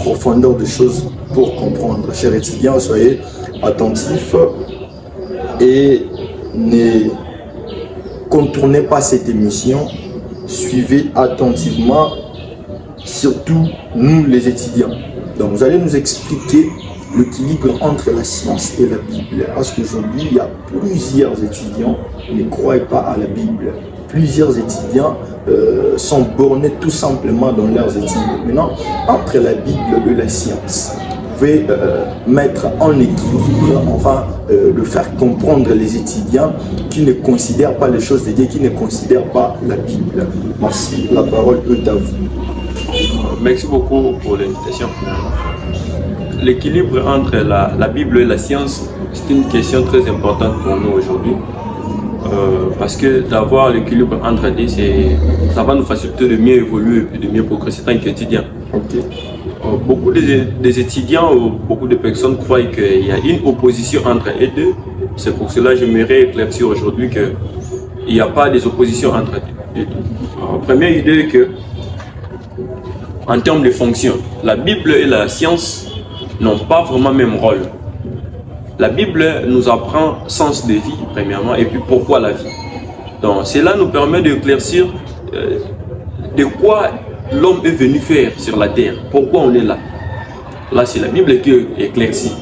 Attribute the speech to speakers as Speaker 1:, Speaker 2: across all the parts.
Speaker 1: profondeur des choses pour comprendre. Chers étudiants, soyez attentifs et ne contournez pas cette émission. Suivez attentivement, surtout nous les étudiants. Donc vous allez nous expliquer l'équilibre entre la science et la Bible. Parce qu'aujourd'hui, il y a plusieurs étudiants qui ne croient pas à la Bible. Plusieurs étudiants sont bornés tout simplement dans leurs études. Maintenant, entre la Bible et la science, vous pouvez mettre en équilibre, enfin, de faire comprendre les étudiants qui ne considèrent pas les choses de Dieu, qui ne considèrent pas la Bible. Merci, la parole est à vous.
Speaker 2: Merci beaucoup pour l'invitation. L'équilibre entre la Bible et la science, c'est une question très importante pour nous aujourd'hui. Parce que d'avoir l'équilibre entre deux, ça va nous faciliter de mieux évoluer et de mieux progresser tant qu'étudiants.
Speaker 1: Okay.
Speaker 2: Beaucoup des étudiants ou beaucoup de personnes croient qu'il y a une opposition entre les deux. C'est pour cela que j'aimerais éclaircir aujourd'hui qu'il n'y a pas d'opposition entre les deux. Première idée est que, en termes de fonction, la Bible et la science n'ont pas vraiment le même rôle. La Bible nous apprend le sens de vie, premièrement, et puis pourquoi la vie. Donc, cela nous permet d'éclaircir de quoi l'homme est venu faire sur la terre, pourquoi on est là. Là, c'est la Bible qui éclaircit.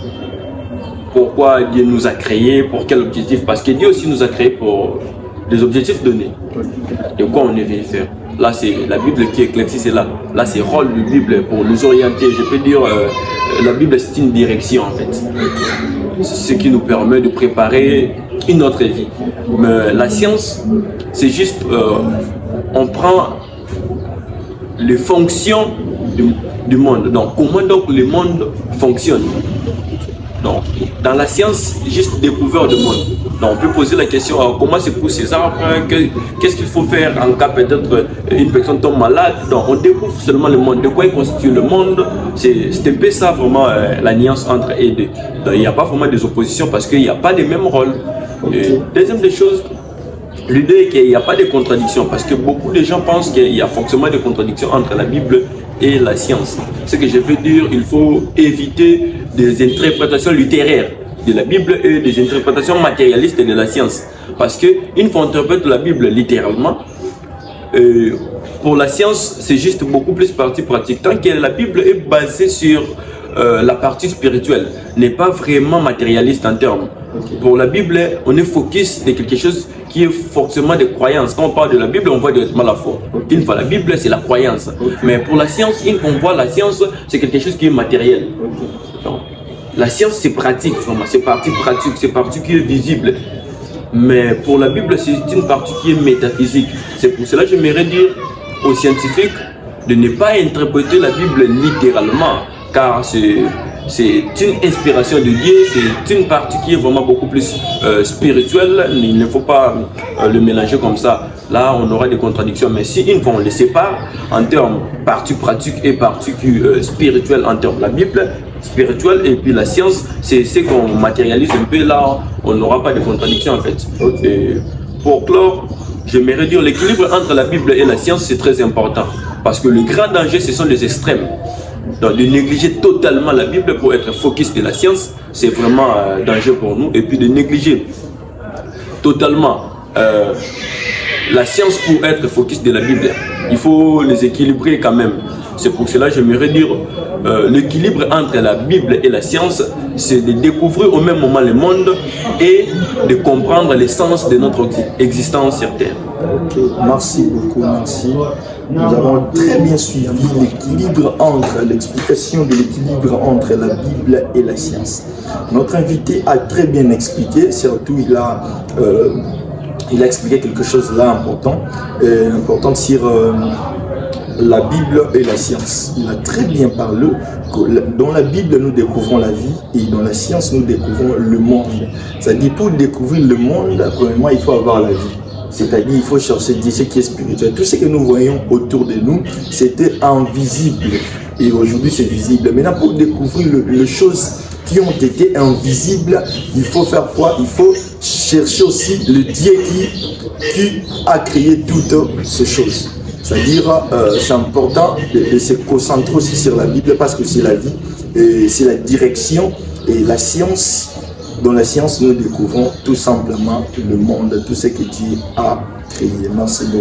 Speaker 2: Pourquoi Dieu nous a créés, pour quel objectif? Parce que Dieu aussi nous a créés pour des objectifs donnés. De quoi on est venu faire. Là, c'est la Bible qui éclaircit cela. Là, c'est le rôle de la Bible pour nous orienter. Je peux dire, la Bible, c'est une direction en fait. C'est ce qui nous permet de préparer une autre vie. Mais la science, c'est juste, on prend les fonctions du monde. Donc, comment donc le monde fonctionne? Donc, dans la science, juste découvert du monde. Donc, on peut poser la question, comment se poussent ces arbres? Qu'est-ce qu'il faut faire en cas peut-être une personne tombe malade? Donc, on découvre seulement le monde. De quoi il constitue le monde? C'est un peu ça vraiment la nuance entre les deux. Donc, il n'y a pas vraiment des oppositions parce qu'il n'y a pas les mêmes rôles. Okay. Deuxième des choses, l'idée est qu'il n'y a pas de contradiction parce que beaucoup de gens pensent qu'il y a forcément des contradictions entre la Bible et la science. Ce que je veux dire, il faut éviter des interprétations littéraires de la Bible et des interprétations matérialistes de la science. Parce qu'une fois on interprète la Bible littéralement, pour la science, c'est juste beaucoup plus partie pratique. Tant que la Bible est basée sur la partie spirituelle, n'est pas vraiment matérialiste en termes. Okay. Pour la Bible, on est focus de quelque chose qui est forcément des croyances. Quand on parle de la Bible, on voit directement la foi. Okay. Une fois la Bible, c'est la croyance. Okay. Mais pour la science, une fois on voit la science, c'est quelque chose qui est matériel. Okay. Donc, la science, c'est pratique, vraiment. C'est partie pratique, c'est partie qui est visible. Mais pour la Bible, c'est une partie qui est métaphysique. C'est pour cela que j'aimerais dire aux scientifiques de ne pas interpréter la Bible littéralement, car c'est une inspiration de Dieu, c'est une partie qui est vraiment beaucoup plus spirituelle. Il ne faut pas le mélanger comme ça. Là, on aura des contradictions. Mais si une fois on les sépare en termes partie pratique et partie spirituelle, en termes de la Bible spirituelle et puis la science, c'est ce qu'on matérialise un peu là, on n'aura pas de contradiction en fait. Okay. Pour clore, j'aimerais dire l'équilibre entre la Bible et la science, c'est très important. Parce que le grand danger, ce sont les extrêmes. Donc, de négliger totalement la Bible pour être focus de la science, c'est vraiment danger pour nous. Et puis de négliger totalement la science pour être focus de la Bible. Il faut les équilibrer quand même. C'est pour cela que j'aimerais dire l'équilibre entre la Bible et la science, c'est de découvrir au même moment le monde et de comprendre l'essence de notre existence sur Terre.
Speaker 1: Okay. Merci beaucoup, merci. Nous avons très bien suivi l'équilibre entre l'explication de l'équilibre entre la Bible et la science. Notre invité a très bien expliqué, surtout il a expliqué quelque chose là important sur la Bible et la science. Il a très bien parlé que dans la Bible nous découvrons la vie et dans la science nous découvrons le monde. C'est-à-dire pour découvrir le monde, premièrement il faut avoir la vie. C'est-à-dire il faut chercher ce qui est spirituel. Tout ce que nous voyons autour de nous, c'était invisible. Et aujourd'hui, c'est visible. Maintenant, pour découvrir les choses qui ont été invisibles, il faut faire quoi? Il faut chercher aussi le Dieu qui a créé toutes ces choses. C'est-à-dire, c'est important de se concentrer aussi sur la Bible parce que c'est la vie, c'est la direction et la science. Dans la science, nous découvrons tout simplement le monde, tout ce que Dieu a créé. Merci beaucoup.